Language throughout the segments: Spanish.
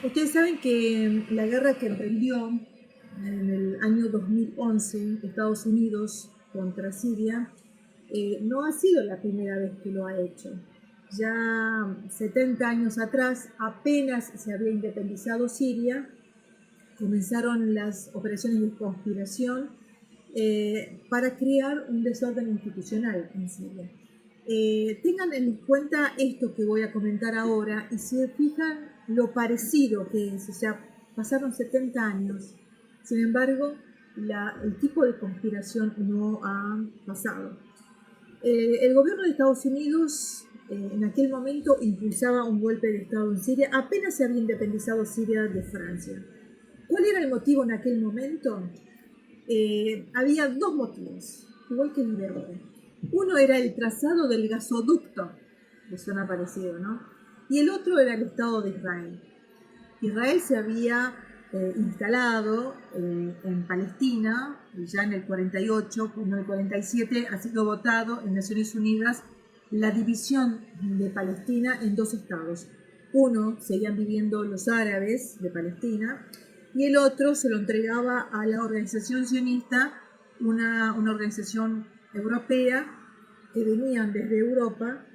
Ustedes saben que la guerra que emprendió en el año 2011 Estados Unidos contra Siria no ha sido la primera vez que lo ha hecho. Ya 70 años atrás, apenas se había independizado Siria, comenzaron las operaciones de conspiración para crear un desorden institucional en Siria. Tengan en cuenta esto que voy a comentar ahora y se fijan lo parecido que es, o sea, pasaron 70 años, sin embargo, el tipo de conspiración no ha pasado. El gobierno de Estados Unidos en aquel momento impulsaba un golpe de Estado en Siria, apenas se había independizado Siria de Francia. ¿Cuál era el motivo en aquel momento? Había dos motivos, igual que el de ahora. Uno era el trazado del gasoducto, que suena parecido, ¿no? Y el otro era el Estado de Israel. Israel se había instalado en Palestina ya en el 48, cuando en el 47 ha sido votado en Naciones Unidas la división de Palestina en dos estados. Uno seguían viviendo los árabes de Palestina y el otro se lo entregaba a la organización sionista, una organización europea que venían desde Europa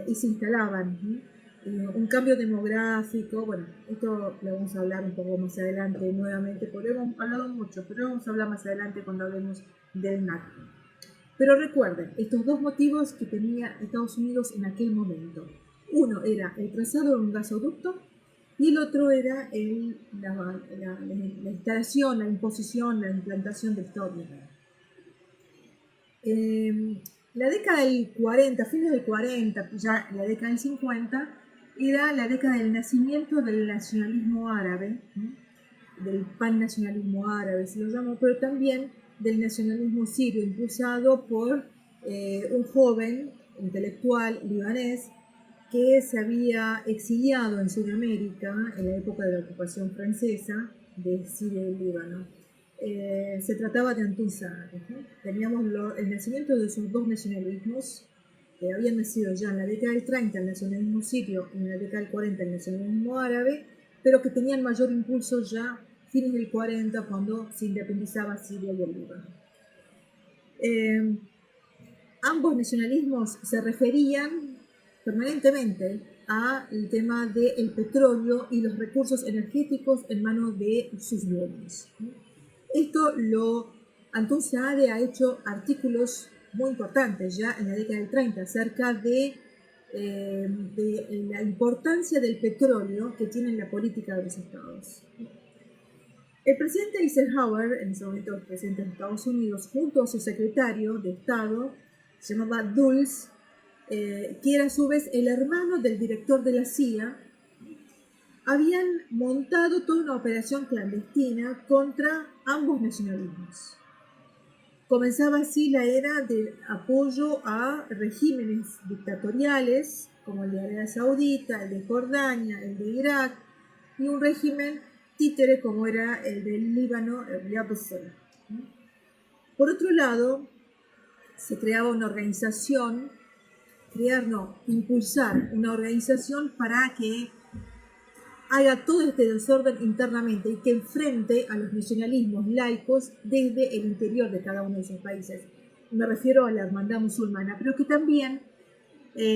y se instalaban. Un cambio demográfico, bueno, esto lo vamos a hablar un poco más adelante nuevamente, porque hemos hablado mucho, pero vamos a hablar más adelante cuando hablemos del NAC. Pero recuerden, estos dos motivos que tenía Estados Unidos en aquel momento. Uno era el trazado de un gasoducto y el otro era la instalación, la imposición, la implantación del Estado de Israel. La década del 40, fines del 40, ya la década del 50, era la década del nacimiento del nacionalismo árabe, del pannacionalismo árabe se lo llamó, pero también del nacionalismo sirio, impulsado por un joven intelectual libanés que se había exiliado en Sudamérica en la época de la ocupación francesa de Siria y Líbano. Se trataba de Antun Saadeh, ¿no? Teníamos el nacimiento de esos dos nacionalismos que habían nacido ya en la década del 30 el nacionalismo sirio y en la década del 40 el nacionalismo árabe, pero que tenían mayor impulso ya fines del 40 cuando se independizaba Siria y el Líbano. Ambos nacionalismos se referían permanentemente al tema del petróleo y los recursos energéticos en manos de sus dueños. Esto Antun Saadeh ha hecho artículos muy importantes ya en la década del 30 acerca de la importancia del petróleo que tiene en la política de los estados. El presidente Eisenhower, en ese momento el presidente de Estados Unidos, junto a su secretario de Estado, se llamaba Dulles, que era a su vez el hermano del director de la CIA, habían montado toda una operación clandestina contra ambos nacionalismos. Comenzaba así la era del apoyo a regímenes dictatoriales, como el de Arabia Saudita, el de Jordania, el de Irak, y un régimen títere como era el del Líbano, el de Abdel. Por otro lado, se creaba una organización, impulsar una organización para que haga todo este desorden internamente y que enfrente a los nacionalismos laicos desde el interior de cada uno de esos países. Me refiero a la hermandad musulmana, pero que también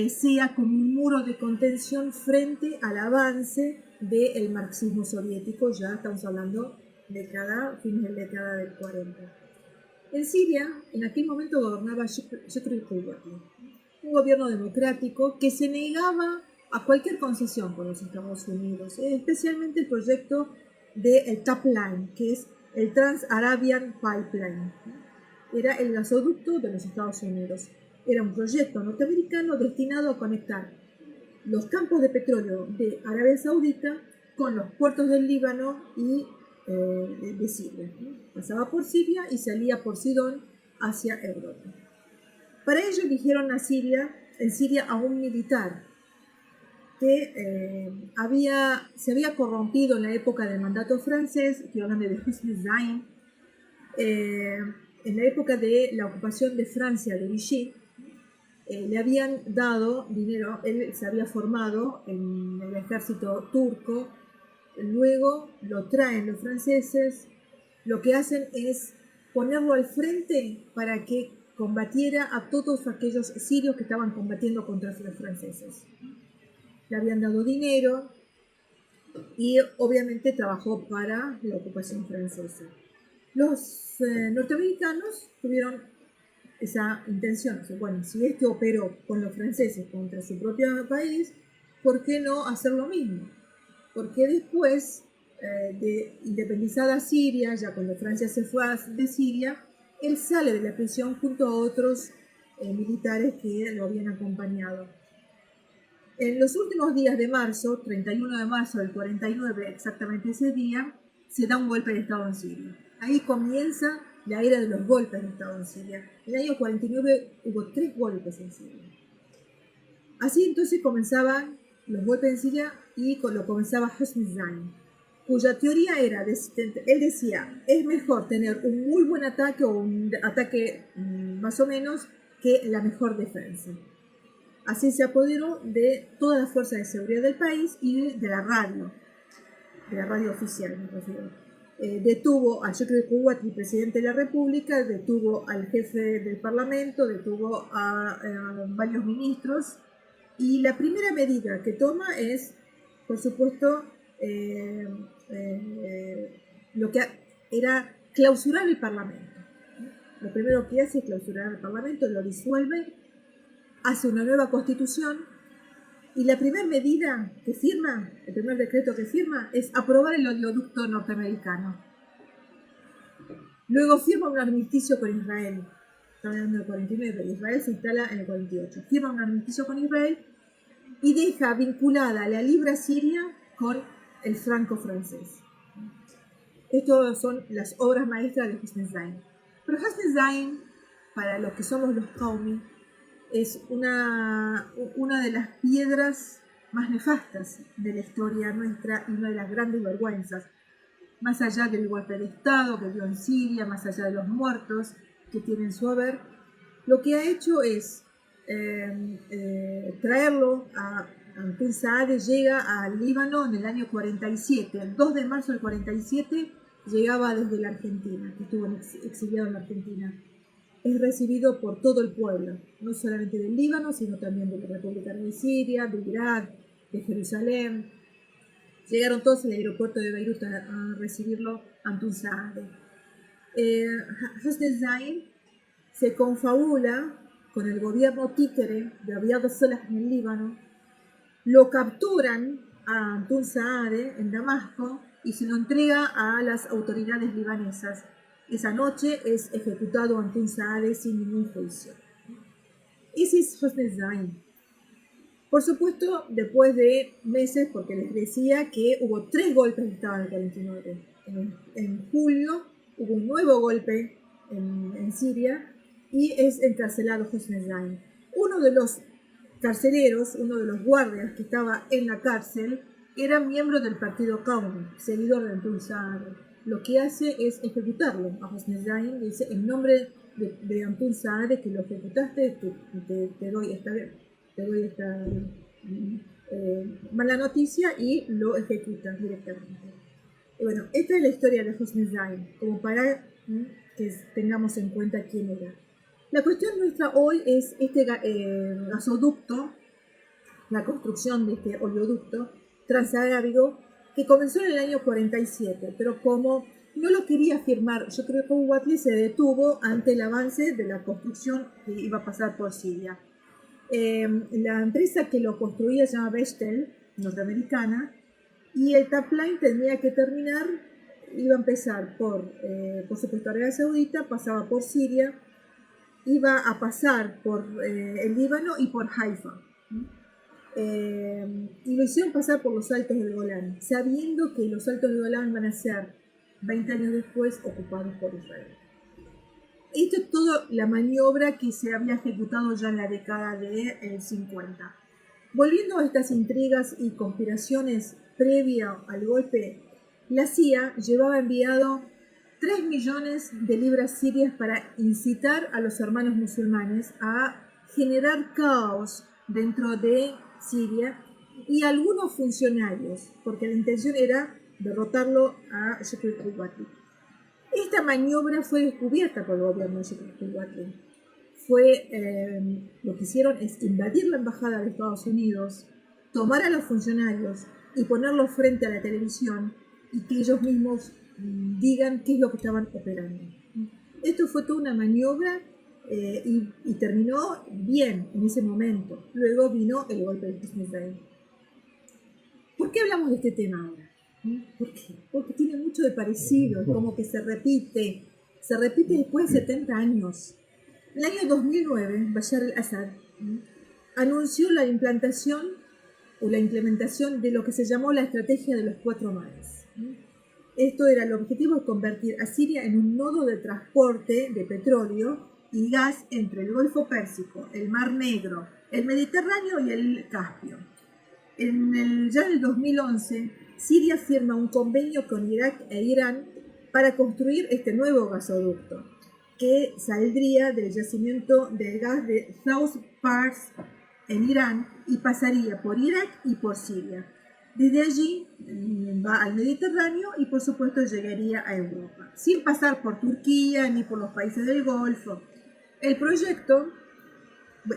sea como un muro de contención frente al avance del marxismo soviético, ya estamos hablando fines de la década del 40. En Siria, en aquel momento gobernaba Shukri Kuyatli, un gobierno democrático que se negaba a cualquier concesión por los Estados Unidos, especialmente el proyecto del TAP Line, que es el Trans-Arabian Pipeline. Era el gasoducto de los Estados Unidos. Era un proyecto norteamericano destinado a conectar los campos de petróleo de Arabia Saudita con los puertos del Líbano y de Siria. Pasaba por Siria y salía por Sidón hacia Europa. Para ello eligieron en Siria a un militar que se había corrompido en la época del mandato francés, que hablan de Hussein Zain, en la época de la ocupación de Francia de Vichy. Le habían dado dinero, él se había formado en el ejército turco luego lo traen los franceses, lo que hacen es ponerlo al frente para que combatiera a todos aquellos sirios que estaban combatiendo contra los franceses. Le habían dado dinero y obviamente trabajó para la ocupación francesa. Los norteamericanos tuvieron esa intención. Bueno, si este operó con los franceses contra su propio país, ¿por qué no hacer lo mismo? Porque después de independizada Siria, ya cuando Francia se fue de Siria, él sale de la prisión junto a otros militares que lo habían acompañado. En los últimos días de marzo, 31 de marzo del 49, exactamente ese día, se da un golpe de Estado en Siria. Ahí comienza la era de los golpes de Estado en Siria. En el año 49 hubo 3 golpes en Siria. Así entonces comenzaban los golpes en Siria y lo comenzaba Hosni Zain, cuya teoría era, él decía, es mejor tener un muy buen ataque o un ataque más o menos que la mejor defensa. Así se apoderó de todas las fuerzas de seguridad del país y de la radio oficial, me refiero. Detuvo a Shukri Kuwati, el presidente de la República, detuvo al jefe del Parlamento, detuvo a varios ministros, y la primera medida que toma es, por supuesto, lo que era clausurar el Parlamento. Lo primero que hace es clausurar el Parlamento, lo disuelve, hace una nueva constitución, y la primera medida que firma, el primer decreto que firma, es aprobar el oleoducto norteamericano. Luego firma un armisticio con Israel. Estamos hablando del 49, Israel se instala en el 48. Firma un armisticio con Israel y deja vinculada la libra siria con el franco francés. Estas son las obras maestras de Hosni Zain. Pero Hosni Zain, para los que somos los Qaumi, es una de las piedras más nefastas de la historia nuestra y una de las grandes vergüenzas, más allá del golpe de Estado que dio en Siria, más allá de los muertos que tiene en su haber. Lo que ha hecho es traerlo a Antun Saade. Llega al Líbano en el año 47, el 2 de marzo del 47 llegaba desde la Argentina, que estuvo exiliado en la Argentina. Es recibido por todo el pueblo, no solamente del Líbano, sino también de la República de Siria, de Irak, de Jerusalén. Llegaron todos al aeropuerto de Beirut a recibirlo Antun Saade. Hosni Zain se confabula con el gobierno títere de Riyad al-Salah en el Líbano, lo capturan a Antun Saade en Damasco y se lo entrega a las autoridades libanesas. Esa noche es ejecutado Antun Saade sin ningún juicio. Ese es Hosni Zain. Por supuesto, después de meses, porque les decía que hubo 3 golpes de Estado en el 49. En julio hubo un nuevo golpe en Siria y es encarcelado Hosni Zain. Uno de los carceleros, uno de los guardias que estaba en la cárcel, era miembro del partido Qaumi, seguidor de Antun Saade. Lo que hace es ejecutarlo a Hosni Zain. Dice, en nombre de Antun Saade, que lo ejecutaste, te doy esta mala noticia, y lo ejecutan directamente. Y bueno, esta es la historia de Hosni Zain, como para que tengamos en cuenta quién era. La cuestión nuestra hoy es este gasoducto, la construcción de este oleoducto transarábigo, que comenzó en el año 47, pero como no lo quería firmar, yo creo que Kuwatli se detuvo ante el avance de la construcción que iba a pasar por Siria. La empresa que lo construía se llama Bechtel, norteamericana, y el pipeline tenía que terminar, iba a empezar por supuesto, Arabia Saudita, pasaba por Siria, iba a pasar por el Líbano y por Haifa. Y lo hicieron pasar por los Altos del Golán, sabiendo que los Altos del Golán van a ser 20 años después ocupados por Israel. Esto es toda la maniobra que se había ejecutado ya en la década de 50. Volviendo a estas intrigas y conspiraciones previa al golpe, la CIA llevaba enviado 3 millones de libras sirias para incitar a los hermanos musulmanes a generar caos dentro de Siria, y algunos funcionarios, porque la intención era derrotarlo a Shukri al-Quwati. Esta maniobra fue descubierta por el gobierno de Shukri al-Quwati. Lo que hicieron es invadir la embajada de Estados Unidos, tomar a los funcionarios y ponerlos frente a la televisión y que ellos mismos digan qué es lo que estaban operando. Esto fue toda una maniobra y terminó bien en ese momento. Luego vino el golpe de Israel. ¿Por qué hablamos de este tema ahora? ¿Por qué? Porque tiene mucho de parecido, es como que se repite después de 70 años. En el año 2009, Bashar al-Assad anunció la implementación de lo que se llamó la estrategia de los 4 mares. Esto era el objetivo de convertir a Siria en un nodo de transporte de petróleo y gas entre el Golfo Pérsico, el Mar Negro, el Mediterráneo y el Caspio. Ya en el 2011, Siria firma un convenio con Irak e Irán para construir este nuevo gasoducto que saldría del yacimiento de gas de South Pars en Irán y pasaría por Irak y por Siria. Desde allí va al Mediterráneo y por supuesto llegaría a Europa, sin pasar por Turquía ni por los países del Golfo. El proyecto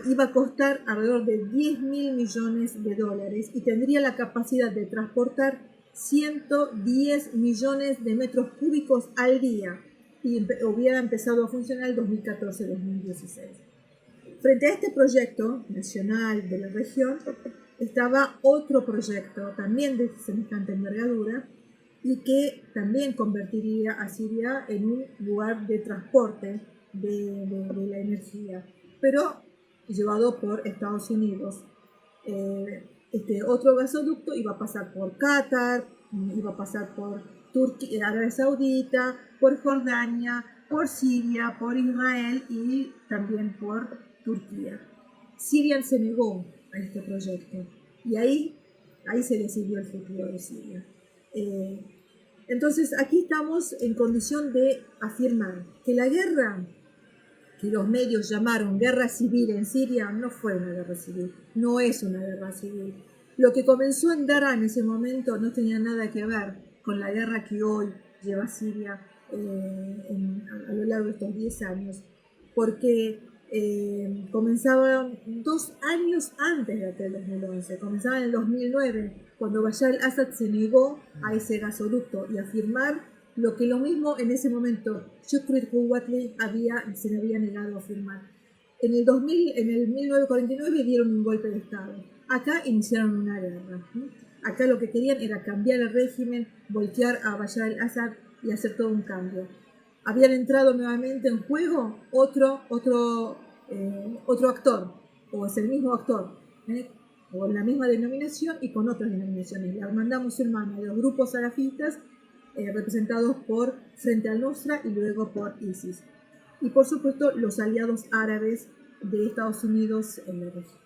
iba a costar alrededor de 10.000 millones de dólares y tendría la capacidad de transportar 110 millones de metros cúbicos al día y hubiera empezado a funcionar en 2014-2016. Frente a este proyecto nacional de la región estaba otro proyecto también de semejante envergadura y que también convertiría a Siria en un lugar de transporte de la energía, pero llevado por Estados Unidos. Este otro gasoducto iba a pasar por Qatar, iba a pasar por Turquía, Arabia Saudita, por Jordania, por Siria, por Israel y también por Turquía. Siria se negó a este proyecto y ahí se decidió el futuro de Siria. Entonces aquí estamos en condición de afirmar que la guerra que los medios llamaron guerra civil en Siria no fue una guerra civil, no es una guerra civil. Lo que comenzó en Daraa en ese momento no tenía nada que ver con la guerra que hoy lleva Siria a lo largo de estos 10 años, porque comenzaba 2 años antes de aquel 2011, comenzaba en el 2009, cuando Bashar al-Assad se negó a ese gasoducto y a firmar lo mismo en ese momento Shukri al-Quwati se le había negado a firmar. En el 1949 dieron un golpe de Estado. Acá iniciaron una guerra. Acá lo que querían era cambiar el régimen, voltear a Bashar al-Assad y hacer todo un cambio. Habían entrado nuevamente en juego otro actor, o es el mismo actor, o la misma denominación y con otras denominaciones. La Hermandad Musulmana y los grupos salafistas representados por Frente al-Nusra y luego por ISIS. Y por supuesto los aliados árabes de Estados Unidos en la región.